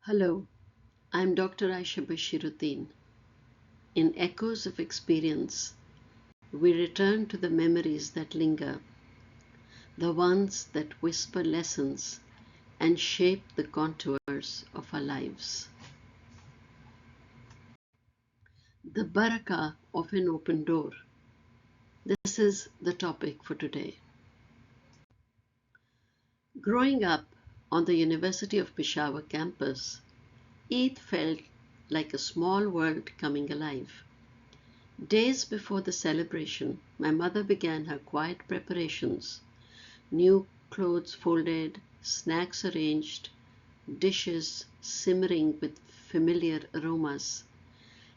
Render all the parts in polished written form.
Hello, I'm Dr. Aisha Bashiruddin. In Echoes of Experience, we return to the memories that linger, the ones that whisper lessons and shape the contours of our lives. The Baraka of an open door. This is the topic for today. Growing up on the University of Peshawar campus, Eid felt like a small world coming alive. Days before the celebration, my mother began her quiet preparations. New clothes folded, snacks arranged, dishes simmering with familiar aromas.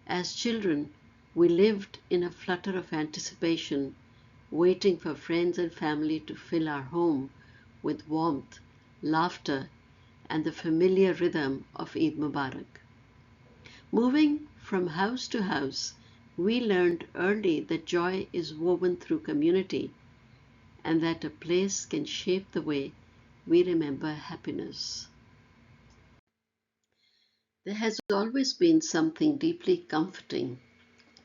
As children, we lived in a flutter of anticipation, waiting for friends and family to fill our home with warmth, laughter, and the familiar rhythm of Eid Mubarak. Moving from house to house, we learned early that joy is woven through community and that a place can shape the way we remember happiness. There has always been something deeply comforting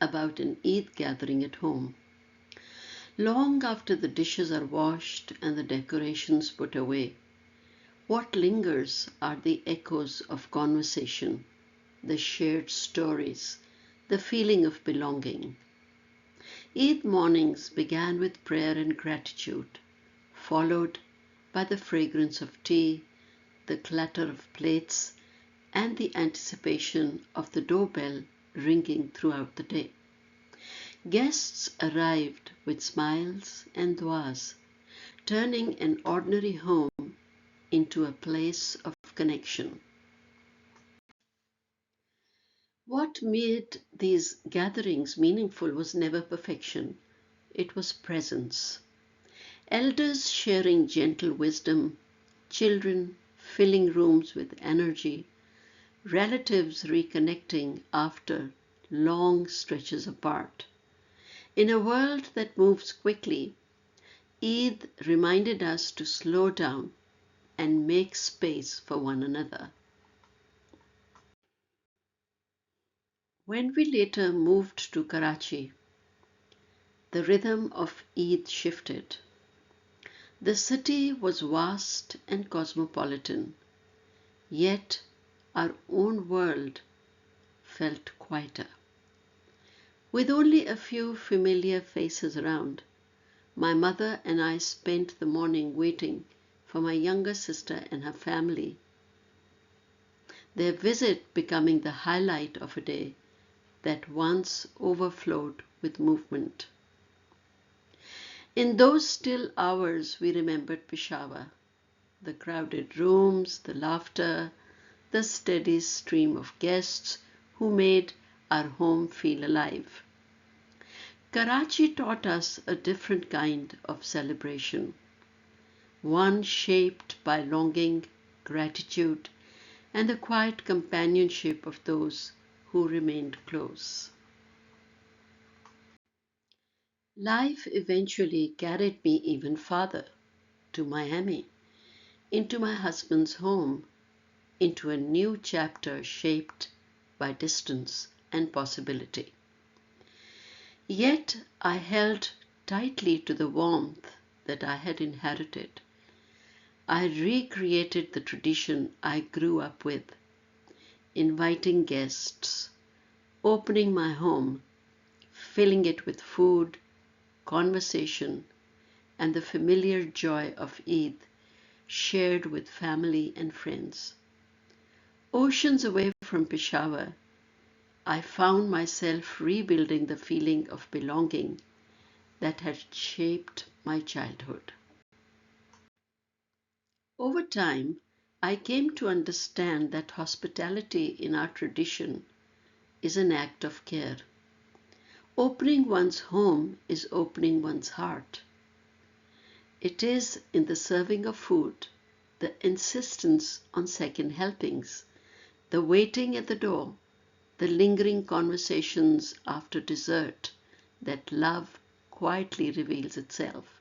about an Eid gathering at home. Long after the dishes are washed and the decorations put away, what lingers are the echoes of conversation, the shared stories, the feeling of belonging. Eid mornings began with prayer and gratitude, followed by the fragrance of tea, the clatter of plates, and the anticipation of the doorbell ringing throughout the day. Guests arrived with smiles and duas, turning an ordinary home into a place of connection. What made these gatherings meaningful was never perfection, it was presence. Elders sharing gentle wisdom, children filling rooms with energy, relatives reconnecting after long stretches apart. In a world that moves quickly, Eid reminded us to slow down and make space for one another. When we later moved to Karachi, the rhythm of Eid shifted. The city was vast and cosmopolitan, yet our own world felt quieter. With only a few familiar faces around, my mother and I spent the morning waiting for my younger sister and her family, their visit becoming the highlight of a day that once overflowed with movement. In those still hours, we remembered Peshawar, the crowded rooms, the laughter, the steady stream of guests who made our home feel alive. Karachi taught us a different kind of celebration, one shaped by longing, gratitude, and the quiet companionship of those who remained close. Life eventually carried me even farther, to Miami, into my husband's home, into a new chapter shaped by distance and possibility. Yet I held tightly to the warmth that I had inherited. I recreated the tradition I grew up with, inviting guests, opening my home, filling it with food, conversation, and the familiar joy of Eid shared with family and friends. Oceans away from Peshawar, I found myself rebuilding the feeling of belonging that had shaped my childhood. Over time, I came to understand that hospitality in our tradition is an act of care. Opening one's home is opening one's heart. It is in the serving of food, the insistence on second helpings, the waiting at the door, the lingering conversations after dessert that love quietly reveals itself.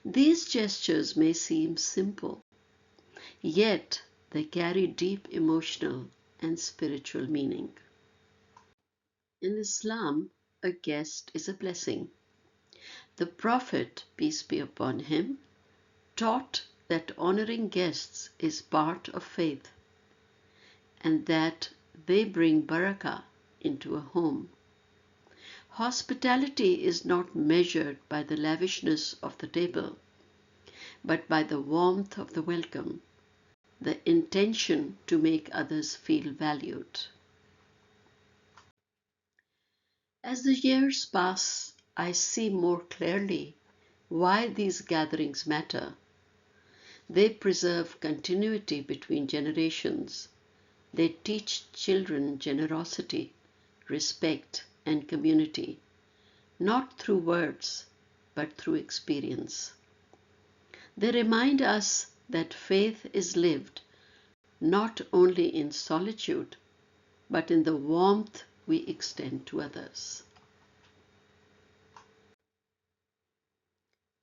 These gestures may seem simple, yet They carry deep emotional and spiritual meaning. In Islam, a guest is a blessing. The Prophet, peace be upon him, taught that honoring guests is part of faith and that they bring Baraka into a home. Hospitality is not measured by the lavishness of the table, but by the warmth of the welcome, the intention to make others feel valued. As the years pass, I see more clearly why these gatherings matter. They preserve continuity between generations. They teach children generosity, respect, and community, not through words, but through experience. They remind us that faith is lived not only in solitude, but in the warmth we extend to others.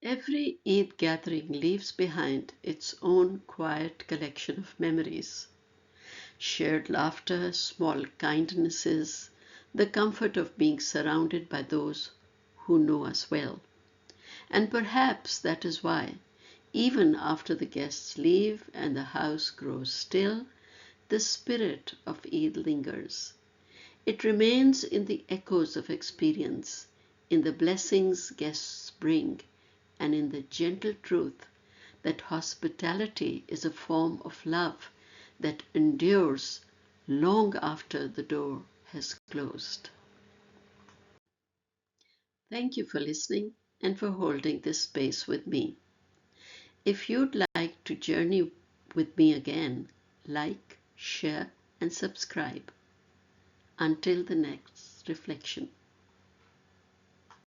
Every Eid gathering leaves behind its own quiet collection of memories. Shared laughter, small kindnesses, the comfort of being surrounded by those who know us well. And perhaps that is why, even after the guests leave and the house grows still, the spirit of Eid lingers. It remains in the echoes of experience, in the blessings guests bring, and in the gentle truth that hospitality is a form of love that endures long after the door has closed. Thank you for listening and for holding this space with me. If you'd like to journey with me again, like, share, and subscribe. Until the next reflection.